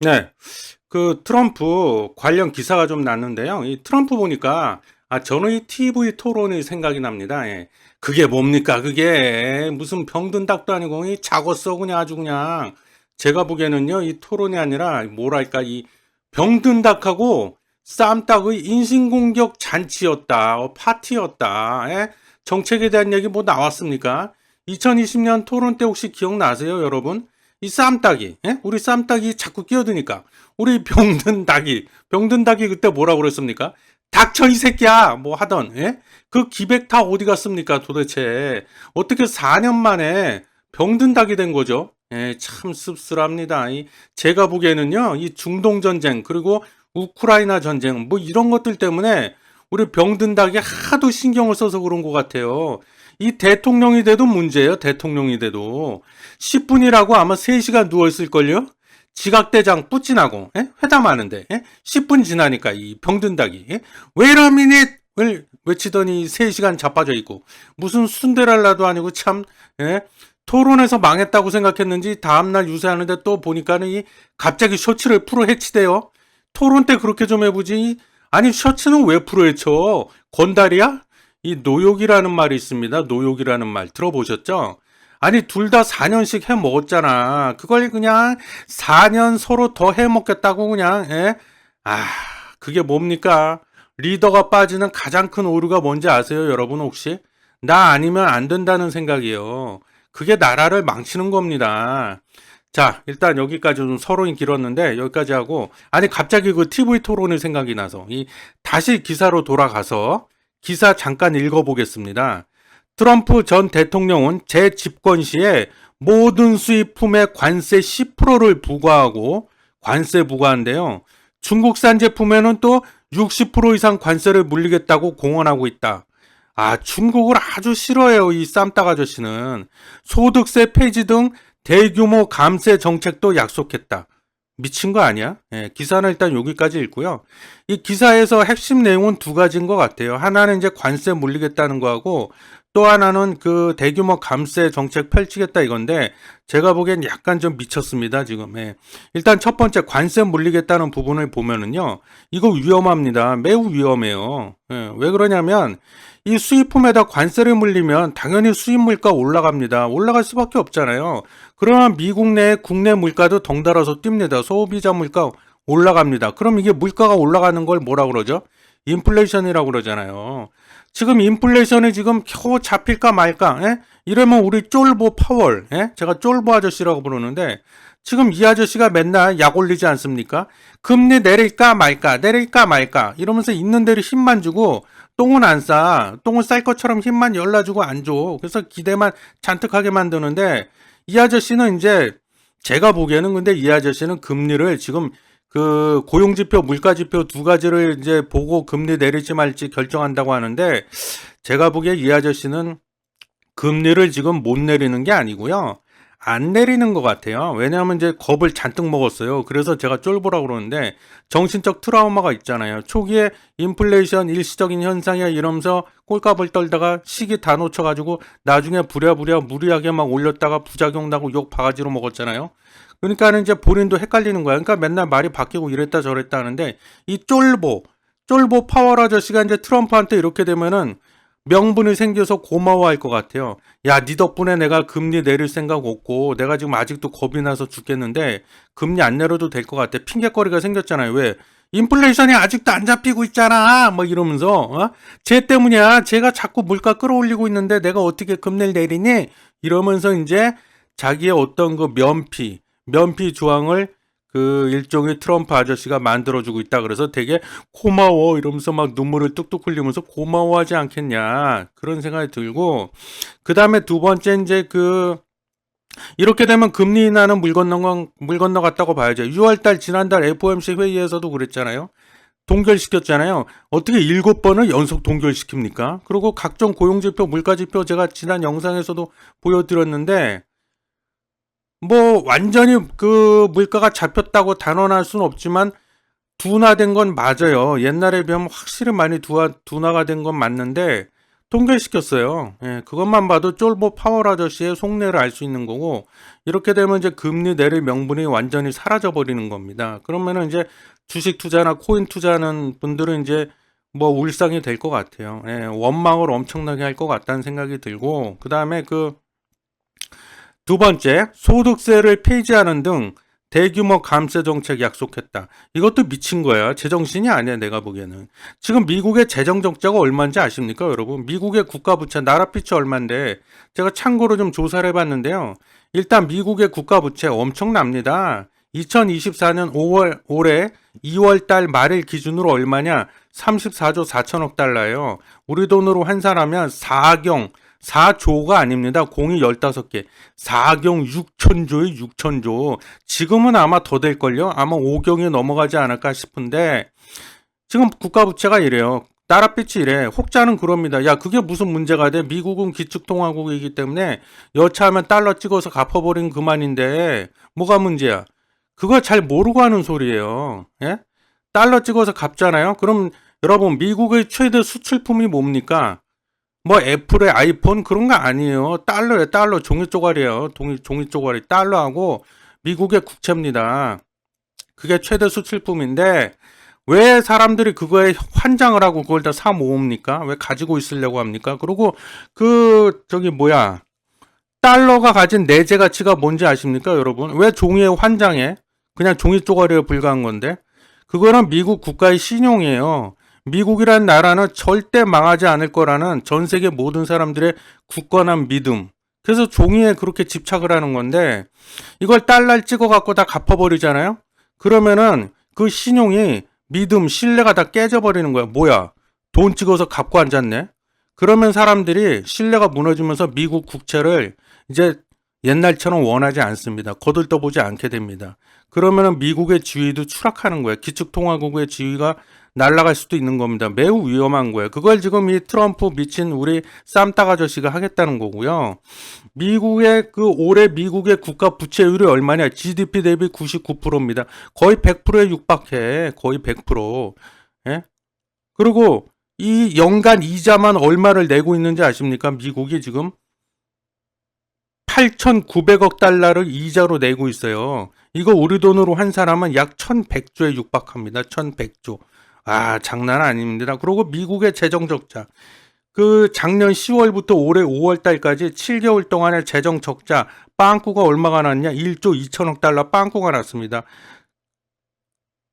네. 그 트럼프 관련 기사가 좀 났는데요. 이 트럼프 보니까 저는 이 TV 토론이 생각이 납니다. 예. 그게 뭡니까? 그게 무슨 병든 닭도 아니고 이 작았어 그냥 아주 그냥. 제가 보기에는요. 이 토론이 아니라 뭐랄까 이 병든 닭하고 쌈닭의 인신공격 잔치였다. 파티였다. 예? 정책에 대한 얘기 뭐 나왔습니까? 2020년 토론 때 혹시 기억나세요, 여러분? 이 쌈닭이, 예? 우리 쌈닭이 자꾸 끼어드니까 우리 병든 닭이 그때 뭐라고 그랬습니까? 닥쳐 이 새끼야 뭐 하던, 예? 그 기백 다 어디 갔습니까 도대체? 어떻게 4년 만에 병든 닭이 된 거죠? 예, 참 씁쓸합니다. 제가 보기에는요, 이 중동 전쟁 그리고 우크라이나 전쟁 뭐 이런 것들 때문에 우리 병든 닭이 하도 신경을 써서 그런 것 같아요. 이 대통령이 돼도 문제예요. 대통령이 돼도 10분이라고 아마 3시간 누워있을걸요? 지각대장 뿌진하고 회담하는데 10분 지나니까 이 병든닭이 Wait a minute을 외치더니 3시간 자빠져 있고 무슨 순데렐라도 아니고 참 토론에서 망했다고 생각했는지 다음날 유세하는데 또 보니까는 이 갑자기 셔츠를 풀어 헤치대요. 토론 때 그렇게 좀 해보지. 아니 셔츠는 왜 풀어 헤쳐? 건달이야? 이 노욕이라는 말이 있습니다. 노욕이라는 말 들어보셨죠? 아니 둘 다 4년씩 해 먹었잖아. 그걸 그냥 4년 서로 더 해 먹겠다고 그냥 그게 뭡니까? 리더가 빠지는 가장 큰 오류가 뭔지 아세요, 여러분 혹시? 나 아니면 안 된다는 생각이에요. 그게 나라를 망치는 겁니다. 자, 일단 여기까지 좀 서론이 길었는데 여기까지 하고 아니 갑자기 그 TV 토론이 생각이 나서 다시 기사로 돌아가서 기사 잠깐 읽어보겠습니다. 트럼프 전 대통령은 재집권 시에 모든 수입품에 관세 10%를 부과하고 관세 부과한데요. 중국산 제품에는 또 60% 이상 관세를 물리겠다고 공언하고 있다. 중국을 아주 싫어해요. 이 쌈딱 아저씨는. 소득세 폐지 등 대규모 감세 정책도 약속했다. 미친 거 아니야? 예, 기사는 일단 여기까지 읽고요. 이 기사에서 핵심 내용은 두 가지인 것 같아요. 하나는 이제 관세 물리겠다는 거하고 또 하나는 그 대규모 감세 정책 펼치겠다 이건데 제가 보기엔 약간 좀 미쳤습니다 지금. 예. 일단 첫 번째 관세 물리겠다는 부분을 보면은요. 이거 위험합니다. 매우 위험해요. 예, 왜 그러냐면 이 수입품에다 관세를 물리면 당연히 수입 물가 올라갑니다. 올라갈 수밖에 없잖아요. 그러면 미국 내 국내 물가도 덩달아서 뜁니다. 소비자 물가 올라갑니다. 그럼 이게 물가가 올라가는 걸 뭐라 그러죠? 인플레이션이라고 그러잖아요. 지금 인플레이션이 지금 겨우 잡힐까 말까? 이러면 우리 쫄보 파월, 제가 쫄보 아저씨라고 부르는데 지금 이 아저씨가 맨날 약 올리지 않습니까? 금리 내릴까 말까, 내릴까 말까 이러면서 있는 대로 힘만 주고 똥은 안 싸. 똥을 쌀 것처럼 힘만 열라주고 안 줘. 그래서 기대만 잔뜩 하게 만드는데 이 아저씨는 이제 제가 보기에는 근데 이 아저씨는 금리를 지금 그 고용지표, 물가지표 두 가지를 이제 보고 금리 내릴지 말지 결정한다고 하는데 제가 보기에 이 아저씨는 금리를 지금 못 내리는 게 아니고요. 안 내리는 것 같아요. 왜냐하면 이제 겁을 잔뜩 먹었어요. 그래서 제가 쫄보라고 그러는데 정신적 트라우마가 있잖아요. 초기에 인플레이션 일시적인 현상이야 이러면서 꼴값을 떨다가 시기 다 놓쳐가지고 나중에 부랴부랴 무리하게 막 올렸다가 부작용 나고 욕 바가지로 먹었잖아요. 그러니까는 이제 본인도 헷갈리는 거야. 그러니까 맨날 말이 바뀌고 이랬다 저랬다 하는데 이 쫄보 파월 아저씨가 이제 트럼프한테 이렇게 되면은 명분이 생겨서 고마워할 것 같아요. 야, 네 덕분에 내가 금리 내릴 생각 없고 내가 지금 아직도 겁이 나서 죽겠는데 금리 안 내려도 될 것 같아. 핑계거리가 생겼잖아요. 왜? 인플레이션이 아직도 안 잡히고 있잖아. 뭐 이러면서 쟤 때문이야. 쟤가 자꾸 물가 끌어올리고 있는데 내가 어떻게 금리를 내리니? 이러면서 이제 자기의 어떤 그 면피 조항을 그 일종의 트럼프 아저씨가 만들어주고 있다. 그래서 되게 고마워 이러면서 막 눈물을 뚝뚝 흘리면서 고마워하지 않겠냐 그런 생각이 들고 그 다음에 두 번째 이제 그 이렇게 되면 금리 인하는 물 건너갔다고 봐야죠. 6월달 지난달 FOMC 회의에서도 그랬잖아요. 동결시켰잖아요. 어떻게 7번을 연속 동결시킵니까? 그리고 각종 고용지표, 물가지표 제가 지난 영상에서도 보여드렸는데 뭐 완전히 그 물가가 잡혔다고 단언할 수는 없지만 둔화된 건 맞아요. 옛날에 비하면 확실히 많이 둔화가 된 건 맞는데 통과시켰어요. 예, 그것만 봐도 쫄보 파월 아저씨의 속내를 알 수 있는 거고, 이렇게 되면 이제 금리 내릴 명분이 완전히 사라져 버리는 겁니다. 그러면은 이제 주식 투자나 코인 투자하는 분들은 이제 뭐 울상이 될 것 같아요. 예, 원망을 엄청나게 할 것 같다는 생각이 들고, 그 다음에 그 두 번째, 소득세를 폐지하는 등 대규모 감세 정책 약속했다. 이것도 미친 거야. 제정신이 아니야, 내가 보기에는. 지금 미국의 재정 적자가 얼마인지 아십니까, 여러분? 미국의 국가 부채, 나라 피치 얼마인데 제가 참고로 좀 조사를 해봤는데요. 일단 미국의 국가 부채 엄청납니다. 2024년 5월 올해 2월 달 말일 기준으로 얼마냐? 34조 4천억 달러예요. 우리 돈으로 환산하면 4조가 아닙니다. 공이 15개. 4경 6천조에 6천조. 지금은 아마 더 될걸요? 아마 5경이 넘어가지 않을까 싶은데, 지금 국가부채가 이래요. 나라빛이 이래. 혹자는 그럽니다. 야, 그게 무슨 문제가 돼? 미국은 기축통화국이기 때문에 여차하면 달러 찍어서 갚아버린 그만인데, 뭐가 문제야? 그걸 잘 모르고 하는 소리예요. 예? 달러 찍어서 갚잖아요? 그럼 여러분, 미국의 최대 수출품이 뭡니까? 뭐 애플의 아이폰 그런 거 아니에요. 달러에 달러 종이 쪼가리예요. 종이 쪼가리 달러하고 미국의 국채입니다. 그게 최대 수출품인데 왜 사람들이 그거에 환장을 하고 그걸 다 사 모읍니까? 왜 가지고 있으려고 합니까? 그리고 그 저기 뭐야 달러가 가진 내재 가치가 뭔지 아십니까, 여러분? 왜 종이에 환장해? 그냥 종이 쪼가리에 불과한 건데 그거는 미국 국가의 신용이에요. 미국이란 나라는 절대 망하지 않을 거라는 전 세계 모든 사람들의 굳건한 믿음. 그래서 종이에 그렇게 집착을 하는 건데 이걸 달러 찍어 갖고 다 갚아버리잖아요. 그러면은 그 신용이 믿음, 신뢰가 다 깨져버리는 거야. 뭐야? 돈 찍어서 갚고 앉았네. 그러면 사람들이 신뢰가 무너지면서 미국 국채를 이제 옛날처럼 원하지 않습니다. 거들떠보지 않게 됩니다. 그러면은 미국의 지위도 추락하는 거예요. 기축통화국의 지위가 날아갈 수도 있는 겁니다. 매우 위험한 거예요. 그걸 지금 이 트럼프 미친 우리 쌈딱 아저씨가 하겠다는 거고요. 미국의 그 올해 미국의 국가 부채율이 얼마냐? GDP 대비 99%입니다. 거의 100%에 육박해. 거의 100%. 예? 그리고 이 연간 이자만 얼마를 내고 있는지 아십니까? 미국이 지금 8,900억 달러를 이자로 내고 있어요. 이거 우리 돈으로 환산하면 약 1,100조에 육박합니다. 1,100조. 아, 장난 아닙니다. 그리고 미국의 재정 적자. 그 작년 10월부터 올해 5월 달까지 7개월 동안의 재정 적자 빵꾸가 얼마가 났냐? 1조 2천억 달러 빵꾸가 났습니다.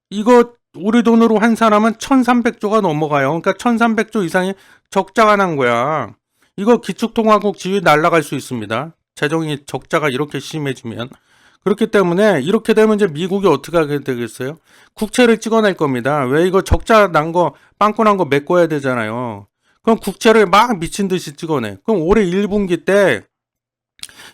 이거 우리 돈으로 환산하면 1,300조가 넘어가요. 그러니까 1,300조 이상의 적자가 난 거야. 이거 기축통화국 지위 날아갈 수 있습니다. 재정이 적자가 이렇게 심해지면. 그렇기 때문에 이렇게 되면 이제 미국이 어떻게 하게 되겠어요? 국채를 찍어낼 겁니다. 왜 이거 적자 난 거, 빵꾸 난 거 메꿔야 되잖아요. 그럼 국채를 막 미친 듯이 찍어내. 그럼 올해 1분기 때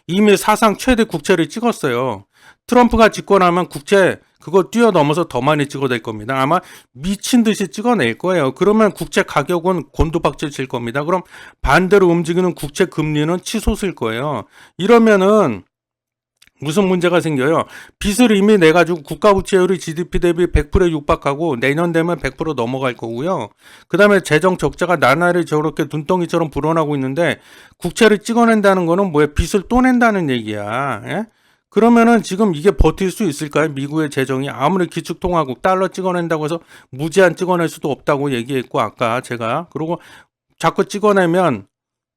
이미 사상 최대 국채를 찍었어요. 트럼프가 집권하면 국채 그거 뛰어넘어서 더 많이 찍어낼 겁니다. 아마 미친 듯이 찍어낼 거예요. 그러면 국채 가격은 곤두박질 칠 겁니다. 그럼 반대로 움직이는 국채 금리는 치솟을 거예요. 이러면은 무슨 문제가 생겨요? 빚을 이미 내가지고 국가부채율이 GDP 대비 100%에 육박하고 내년 되면 100% 넘어갈 거고요. 그 다음에 재정 적자가 나날이 저렇게 눈덩이처럼 불어나고 있는데 국채를 찍어낸다는 거는 뭐야? 빚을 또 낸다는 얘기야. 예? 그러면은 지금 이게 버틸 수 있을까요? 미국의 재정이 아무리 기축통화국 달러 찍어낸다고 해서 무제한 찍어낼 수도 없다고 얘기했고 아까 제가 그리고 자꾸 찍어내면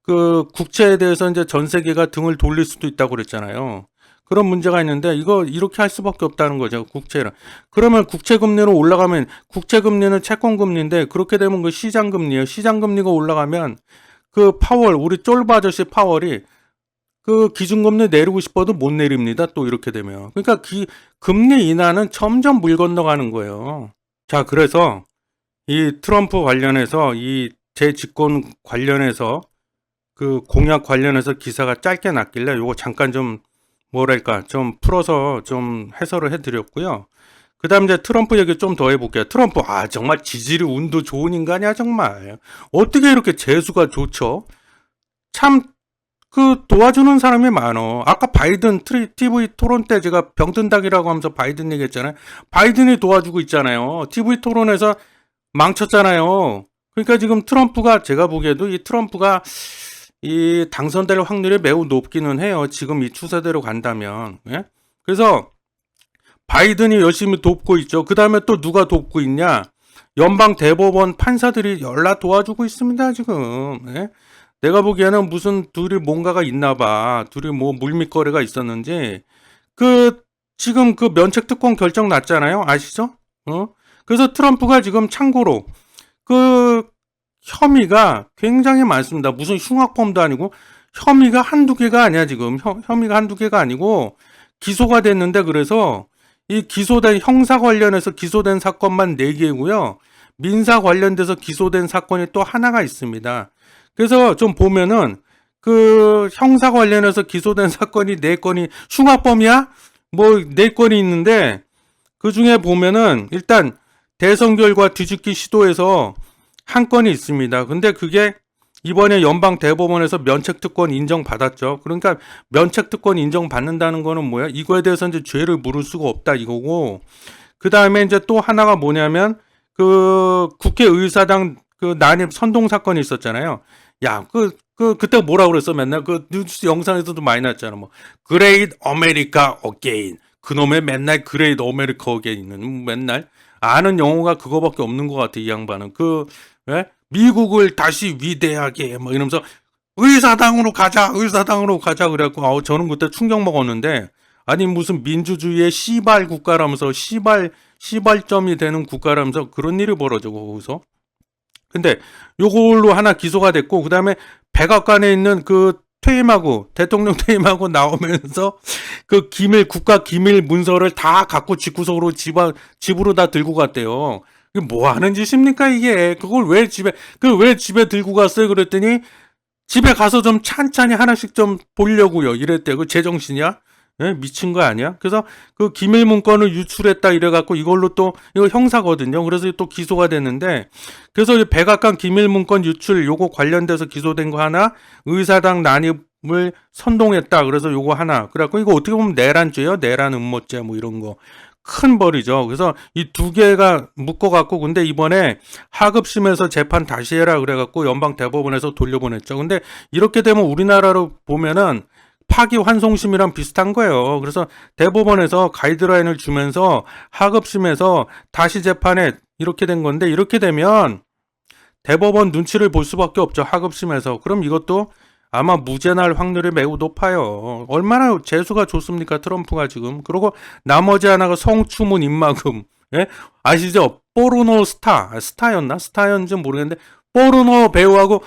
그 국채에 대해서 이제 전 세계가 등을 돌릴 수도 있다고 그랬잖아요. 그런 문제가 있는데 이거 이렇게 할 수밖에 없다는 거죠. 국채를. 그러면 국채 금리로 올라가면 국채 금리는 채권 금리인데 그렇게 되면 그 시장 금리예요. 시장 금리가 올라가면 그 파월 우리 쫄바 아저씨 파월이 그 기준금리 내리고 싶어도 못 내립니다. 또 이렇게 되면. 그러니까 금리 인하는 점점 물 건너가는 거예요. 자, 그래서 이 트럼프 관련해서 이 재집권 관련해서 그 공약 관련해서 기사가 짧게 났길래 요거 잠깐 좀 뭐랄까 좀 풀어서 좀 해설을 해드렸고요. 그 다음 이제 트럼프 얘기 좀 더 해볼게요. 트럼프 정말 지질이 운도 좋은 인간이야 정말. 어떻게 이렇게 재수가 좋죠? 참 그 도와주는 사람이 많어. 아까 바이든 TV 토론 때 제가 병든닭이라고 하면서 바이든 얘기했잖아요. 바이든이 도와주고 있잖아요. TV 토론에서 망쳤잖아요. 그러니까 지금 트럼프가 제가 보기에도 이 트럼프가 이 당선될 확률이 매우 높기는 해요. 지금 이 추세대로 간다면. 예? 그래서 바이든이 열심히 돕고 있죠. 그 다음에 또 누가 돕고 있냐? 연방 대법원 판사들이 연락 도와주고 있습니다, 지금. 예? 내가 보기에는 무슨 둘이 뭔가가 있나 봐. 둘이 뭐 물밑거래가 있었는지. 지금 그 면책 특권 결정 났잖아요. 아시죠? 그래서 트럼프가 지금 참고로 그 혐의가 굉장히 많습니다. 무슨 흉악범도 아니고 혐의가 한두 개가 아니야, 지금. 혐의가 한두 개가 아니고 기소가 됐는데 그래서 이 기소된 형사 관련해서 기소된 사건만 4개고요. 민사 관련돼서 기소된 사건이 또 하나가 있습니다. 그래서 좀 보면은 그 형사 관련해서 기소된 사건이 4건이 흉악범이야? 뭐 4건이 있는데 그 중에 보면은 일단 대선 결과 뒤집기 시도에서 한 건이 있습니다. 근데 그게 이번에 연방 대법원에서 면책특권 인정받았죠. 그러니까 면책특권 인정받는다는 거는 뭐야? 이거에 대해서 이제 죄를 물을 수가 없다 이거고. 그 다음에 이제 또 하나가 뭐냐면 그 국회의사당 그 난입 선동 사건이 있었잖아요. 야, 그때 뭐라 그랬어? 맨날 그 뉴스 영상에서도 많이 났잖아. 뭐 Great America Again. 그놈의 맨날 Great America Again은 맨날 아는 영어가 그거밖에 없는 것 같아 이 양반은. 왜? 미국을 다시 위대하게 뭐 이러면서 의사당으로 가자 그래갖고 저는 그때 충격 먹었는데 아니 무슨 민주주의의 시발 국가라면서 시발점이 되는 국가라면서 그런 일이 벌어져 거기서. 근데 요걸로 하나 기소가 됐고 그 다음에 백악관에 있는 그 대통령 퇴임하고 나오면서 그 국가 기밀 문서를 다 갖고 집구석으로 집으로 다 들고 갔대요. 이게 뭐 하는 짓입니까, 이게? 그걸 왜 집에 들고 갔어요? 그랬더니, 집에 가서 좀 찬찬히 하나씩 좀 보려고요. 이랬대. 그 제정신이야? 예? 미친 거 아니야? 그래서 그 기밀 문건을 유출했다 이래갖고 이걸로 또, 이거 형사거든요. 그래서 또 기소가 됐는데, 그래서 이 백악관 기밀 문건 유출 요거 관련돼서 기소된 거 하나, 의사당 난입을 선동했다. 그래서 요거 하나. 그래갖고 이거 어떻게 보면 내란죄요? 내란 음모죄 뭐 이런 거. 큰 벌이죠. 그래서 이 2개가 묶어갖고 근데 이번에 하급심에서 재판 다시 해라 그래갖고 연방 대법원에서 돌려보냈죠. 근데 이렇게 되면 우리나라로 보면은 파기환송심이랑 비슷한 거예요. 그래서 대법원에서 가이드라인을 주면서 하급심에서 다시 재판에 이렇게 된 건데 이렇게 되면 대법원 눈치를 볼 수밖에 없죠. 하급심에서. 그럼 이것도 아마 무죄 날 확률이 매우 높아요. 얼마나 재수가 좋습니까, 트럼프가 지금. 그리고 나머지 하나가 성추문 입막음. 예? 아시죠? 포르노 스타였나? 스타였는지 모르겠는데 포르노 배우하고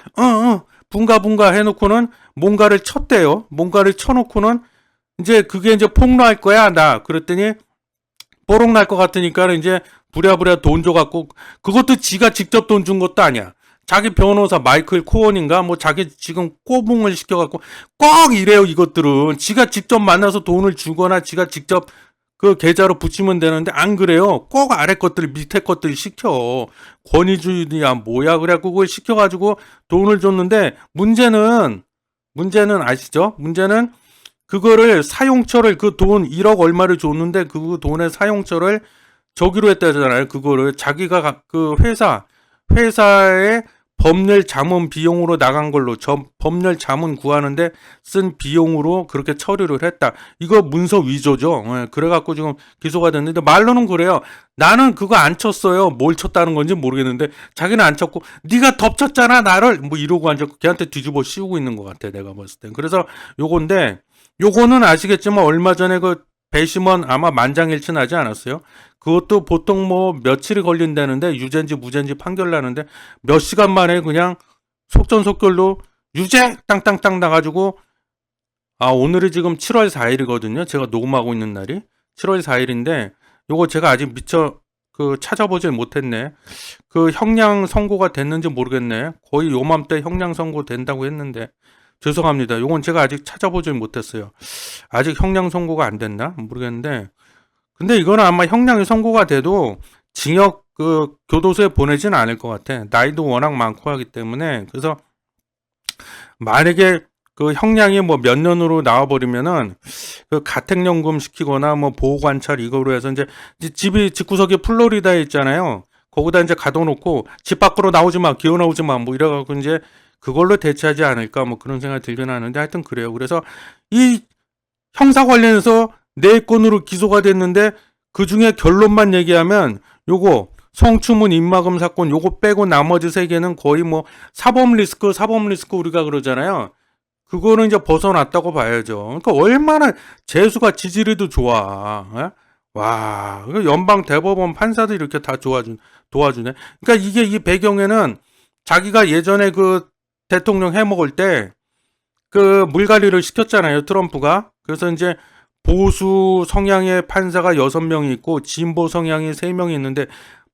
분가 해놓고는 뭔가를 쳤대요. 뭔가를 쳐놓고는 이제 그게 이제 폭로할 거야 나. 그랬더니 뽀록 날 것 같으니까 이제 부랴부랴 돈 줘갖고 그것도 지가 직접 돈 준 것도 아니야. 자기 변호사 마이클 코언인가 뭐 자기 지금 꼬붕을 시켜갖고 꼭 이래요. 이것들은 지가 직접 만나서 돈을 주거나 지가 직접 그 계좌로 붙이면 되는데 안 그래요. 꼭 아래 것들 밑에 것들 시켜. 권위주의야 뭐야 그래갖고 그걸 시켜가지고 돈을 줬는데 문제는 아시죠? 문제는 그거를 사용처를 그 돈 1억 얼마를 줬는데 그 돈의 사용처를 저기로 했다잖아요. 그거를 자기가 그 회사에 법률 자문 비용으로 나간 걸로 법률 자문 구하는데 쓴 비용으로 그렇게 처리를 했다. 이거 문서 위조죠. 그래갖고 지금 기소가 됐는데 말로는 그래요. 나는 그거 안 쳤어요. 뭘 쳤다는 건지 모르겠는데 자기는 안 쳤고 네가 덮쳤잖아 나를 뭐 이러고 앉았고 걔한테 뒤집어 씌우고 있는 것 같아 내가 봤을 땐. 그래서 요거는 아시겠지만 얼마 전에 그 배심원 아마 만장일치 나지 않았어요? 그것도 보통 뭐 며칠이 걸린다는데 유죄인지 무죄인지 판결 나는데 몇 시간 만에 그냥 속전속결로 유죄 땅땅땅 나가지고 오늘이 지금 7월 4일이거든요. 제가 녹음하고 있는 날이 7월 4일인데 요거 제가 아직 미처 찾아보질 못했네. 그 형량 선고가 됐는지 모르겠네. 거의 요맘때 형량 선고 된다고 했는데 죄송합니다. 요건 제가 아직 찾아보질 못했어요. 아직 형량 선고가 안 됐나? 모르겠는데 근데 이거는 아마 형량이 선고가 돼도 징역 교도소에 보내진 않을 것 같아. 나이도 워낙 많고 하기 때문에. 그래서 만약에 그 형량이 뭐 몇 년으로 나와버리면은 그 가택연금 시키거나 뭐 보호관찰 이거로 해서 이제 집구석이 플로리다에 있잖아요. 거기다 이제 가둬놓고 집 밖으로 나오지 마, 기어 나오지 마, 뭐 이래갖고 이제 그걸로 대체하지 않을까 뭐 그런 생각이 들긴 하는데 하여튼 그래요. 그래서 이 형사 관련해서 4건으로 기소가 됐는데 그 중에 결론만 얘기하면 요거 성추문 입막음 사건 요거 빼고 나머지 3개는 거의 뭐 사법 리스크 우리가 그러잖아요. 그거는 이제 벗어났다고 봐야죠. 그러니까 얼마나 재수가 지지리도 좋아. 예? 와, 연방 대법원 판사들이 이렇게 다 도와주네. 그러니까 이게 이 배경에는 자기가 예전에 그 대통령 해먹을 때 그 물갈이를 시켰잖아요, 트럼프가. 그래서 이제 보수 성향의 판사가 6명이 있고 진보 성향이 3명이 있는데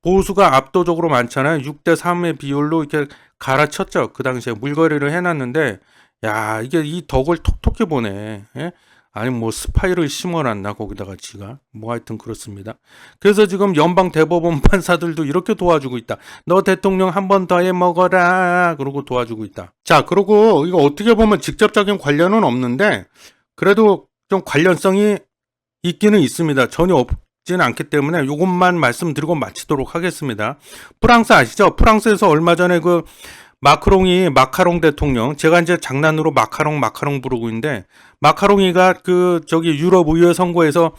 보수가 압도적으로 많잖아요. 6대 3의 비율로 이렇게 갈아쳤죠. 그 당시에 물갈이를 해놨는데 야, 이게 이 덕을 톡톡히 보네. 예? 아니 뭐 스파이를 심어놨나 거기다가 지가 뭐 하여튼 그렇습니다. 그래서 지금 연방 대법원 판사들도 이렇게 도와주고 있다. 너 대통령 한 번 더 해먹어라 그러고 도와주고 있다. 자, 그리고 이거 어떻게 보면 직접적인 관련은 없는데 그래도 좀 관련성이 있기는 있습니다. 전혀 없지는 않기 때문에 이것만 말씀드리고 마치도록 하겠습니다. 프랑스 아시죠? 프랑스에서 얼마 전에 그 마카롱 대통령, 제가 이제 장난으로 마카롱 부르고 있는데, 마카롱이가 그, 유럽 의회 선거에서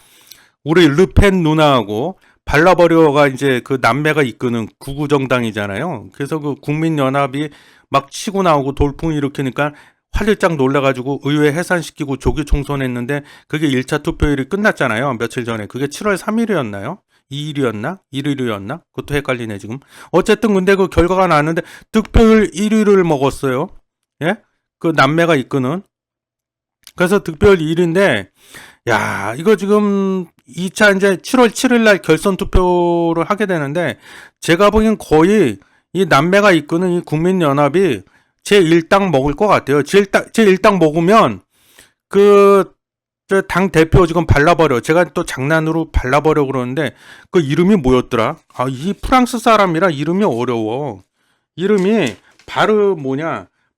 우리 르펜 누나하고 발라버려가 이제 그 남매가 이끄는 구구정당이잖아요. 그래서 그 국민연합이 막 치고 나오고 돌풍 일으키니까 화들짝 놀라가지고 의회 해산시키고 조기 총선했는데 그게 1차 투표일이 끝났잖아요. 며칠 전에. 그게 7월 3일이었나요? 2일이었나? 1일이었나? 그것도 헷갈리네, 지금. 어쨌든 근데 그 결과가 나왔는데 득표율 1위를 먹었어요. 예? 그 남매가 이끄는. 그래서 득표율 1위인데, 야, 이거 지금 2차 이제 7월 7일 날 결선 투표를 하게 되는데, 제가 보기엔 거의 이 남매가 이끄는 이 국민연합이 제1당 먹을 것 같아요. 제1당 먹으면, 당 대표 지금 발라버려. 제가 또 장난으로 발라버려 그러는데 그 이름이 뭐였더라? 아, 이 프랑스 사람이라 이름이 어려워. 이름이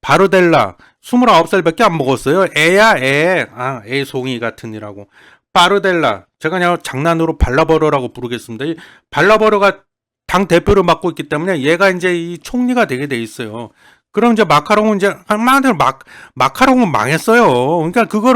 바르델라. 29살밖에 안 먹었어요. 애야, 애. 아, 애송이 같은 이라고. 바르델라. 제가 그냥 장난으로 발라버려라고 부르겠습니다. 이 발라버려가 당 대표를 맡고 있기 때문에 얘가 이제 이 총리가 되게 돼 있어요. 그럼 이제 마카롱은 이제 한마디로 마카롱은 망했어요. 그러니까 그거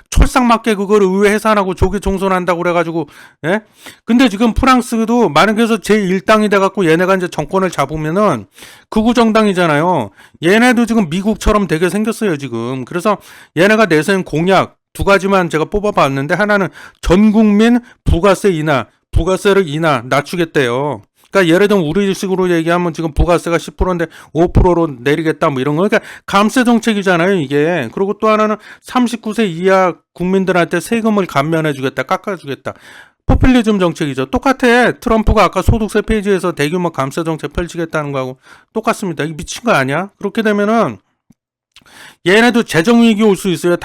촐싹맞게 그거를 의회 해산하고 조기 총선한다고 그래가지고 예? 근데 지금 프랑스도 만약에서 제1당이 돼갖고 얘네가 이제 정권을 잡으면은 극우 정당이잖아요. 얘네도 지금 미국처럼 되게 생겼어요 지금. 그래서 얘네가 내세운 공약 2가지만 제가 뽑아봤는데 하나는 전국민 부가세를 낮추겠대요. 그러니까 예를 들면 우리식으로 얘기하면 지금 부가세가 10%인데 5%로 내리겠다 뭐 이런 거. 그러니까 감세 정책이잖아요 이게. 그리고 또 하나는 39세 이하 국민들한테 세금을 감면해주겠다, 깎아주겠다. 포퓰리즘 정책이죠. 똑같아. 트럼프가 아까 소득세 페이지에서 대규모 감세 정책 펼치겠다는 거하고 똑같습니다. 이게 미친 거 아니야? 그렇게 되면은 얘네도 재정위기 올 수 있어요.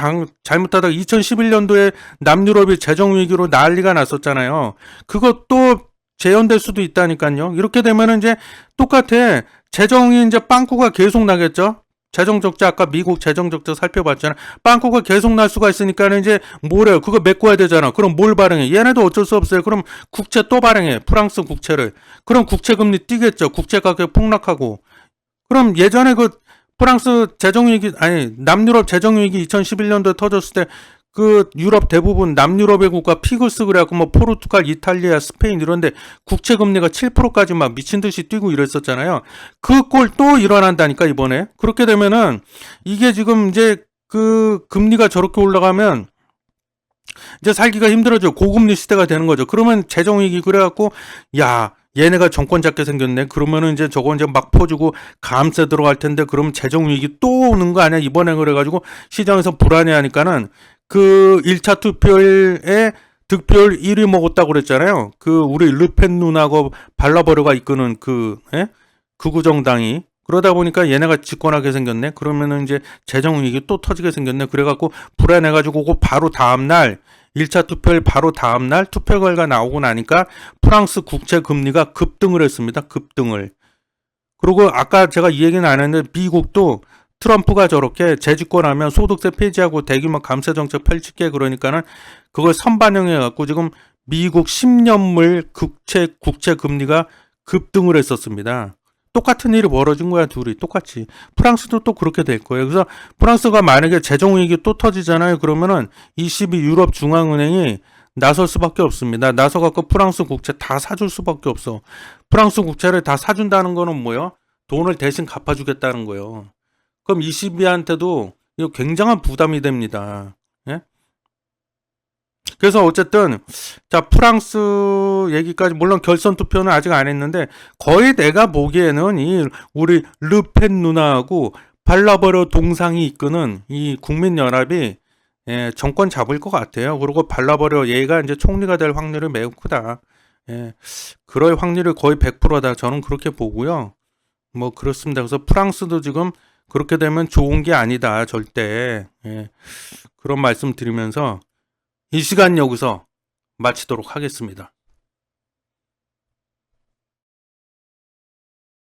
잘못하다가 2011년도에 남유럽이 재정위기로 난리가 났었잖아요. 그것도 재현될 수도 있다니까요. 이렇게 되면은 이제 똑같아. 재정이 이제 빵꾸가 계속 나겠죠. 재정적자 아까 미국 재정적자 살펴봤잖아. 빵꾸가 계속 날 수가 있으니까 이제 뭐래요? 그거 메꿔야 되잖아. 그럼 뭘 발행해? 얘네도 어쩔 수 없어요. 그럼 국채 또 발행해. 프랑스 국채를. 그럼 국채 금리 뛰겠죠. 국채 가격 폭락하고. 그럼 예전에 그 프랑스 재정위기 남유럽 재정위기 2011년도에 터졌을 때 그 유럽 대부분 남유럽의 국가 피그스 그래갖고 뭐 포르투갈, 이탈리아, 스페인 이런데 국채 금리가 7%까지 막 미친 듯이 뛰고 이랬었잖아요. 그 꼴 또 일어난다니까 이번에. 그렇게 되면은 이게 지금 이제 그 금리가 저렇게 올라가면 이제 살기가 힘들어져. 고금리 시대가 되는 거죠. 그러면 재정위기 그래갖고 야 얘네가 정권 잡게 생겼네. 그러면은 이제 저거 이제 막 퍼주고 감세 들어갈 텐데 그러면 재정위기 또 오는 거 아니야 이번에. 그래가지고 시장에서 불안해하니까는 그 1차 투표에 득표율 1위 먹었다고 그랬잖아요. 그 우리 르펜 누나하고 발라버려가 이끄는 극우 정당이. 그러다 보니까 얘네가 집권하게 생겼네. 그러면은 이제 재정위기 또 터지게 생겼네. 그래갖고 불안해가지고 그 바로 다음날 1차 투표일 바로 다음날 투표 결과 나오고 나니까 프랑스 국채 금리가 급등을 했습니다. 급등을. 그리고 아까 제가 이 얘기는 안 했는데 미국도 트럼프가 저렇게 재집권하면 소득세 폐지하고 대규모 감세 정책 펼칠게 그러니까는 그걸 선반영해 갖고 지금 미국 10년물 국채 금리가 급등을 했었습니다. 똑같은 일이 벌어진 거야, 둘이. 똑같이. 프랑스도 또 그렇게 될 거예요. 그래서 프랑스가 만약에 재정위기 또 터지잖아요. 그러면은 22 유럽 중앙은행이 나설 수밖에 없습니다. 나서갖고 프랑스 국채 다 사줄 수밖에 없어. 프랑스 국채를 다 사준다는 거는 뭐예요? 돈을 대신 갚아주겠다는 거예요. 그럼 ECB한테도 이거 굉장한 부담이 됩니다. 예? 그래서 어쨌든 자 프랑스 얘기까지 물론 결선 투표는 아직 안 했는데 거의 내가 보기에는 이 우리 르펜 누나하고 발라버려 동상이 이끄는 이 국민연합이 정권 잡을 것 같아요. 그리고 발라버려 얘가 이제 총리가 될 확률이 매우 크다. 그럴 확률이 거의 100%다. 저는 그렇게 보고요. 뭐 그렇습니다. 그래서 프랑스도 지금 그렇게 되면 좋은 게 아니다. 절대. 그런 말씀 드리면서 이 시간 여기서 마치도록 하겠습니다.